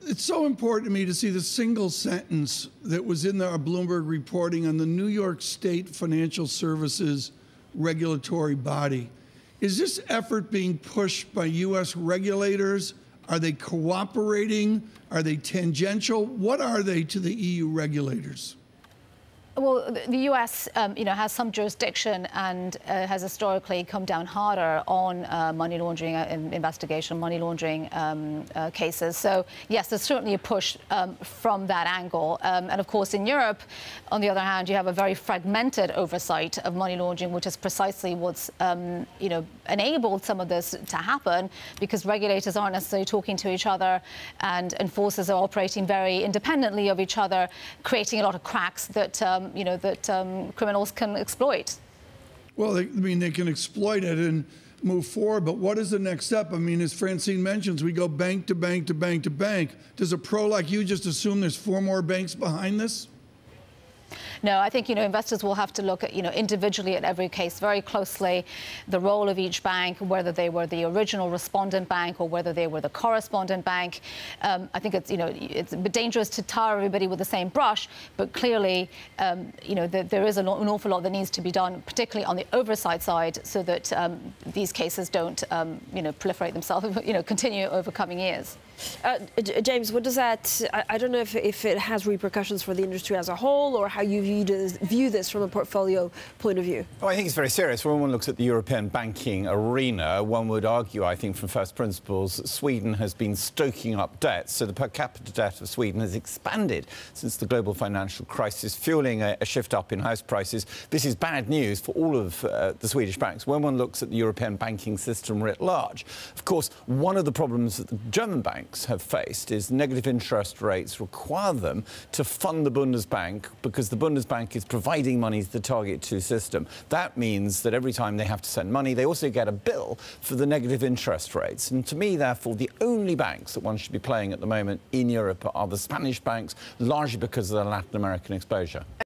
It's so important to me to see the single sentence that was in our Bloomberg reporting on the New York State Financial Services regulatory body. Is this effort being pushed by U.S. regulators? Are they cooperating? Are they tangential? What are they to the EU regulators? Well, the U.S., has some jurisdiction and has historically come down harder on money laundering investigation, money laundering cases. So, yes, there's certainly a push from that angle. And, of course, in Europe, on the other hand, you have a very fragmented oversight of money laundering, which is precisely what's, enabled some of this to happen, because regulators aren't necessarily talking to each other and enforcers are operating very independently of each other, creating a lot of cracks that criminals can exploit. Well, they can exploit it and move forward, but what is the next step? I mean, as Francine mentions, we go bank to bank to bank to bank. Does a pro like you just assume there's 4 more banks behind this? No, I think, investors will have to look at, individually at every case very closely, the role of each bank, whether they were the original respondent bank or whether they were the correspondent bank. I think it's, it's a bit dangerous to tar everybody with the same brush, but clearly, there is an awful lot that needs to be done, particularly on the oversight side, so that these cases don't, proliferate themselves, continue over coming years. James, what does that, I don't know if it has repercussions for the industry as a whole or how you view this from a portfolio point of view. Oh, I think it's very serious. When one looks at the European banking arena, one would argue, I think, from first principles, that Sweden has been stoking up debt. So the per capita debt of Sweden has expanded since the global financial crisis, fueling a shift up in house prices. This is bad news for all of the Swedish banks when one looks at the European banking system writ large. Of course, one of the problems that the German banks have faced is negative interest rates require them to fund the Bundesbank because the Bundesbank is providing money to the Target 2 system. That means that every time they have to send money, they also get a bill for the negative interest rates. And to me, therefore, the only banks that one should be playing at the moment in Europe are the Spanish banks, largely because of their Latin American exposure.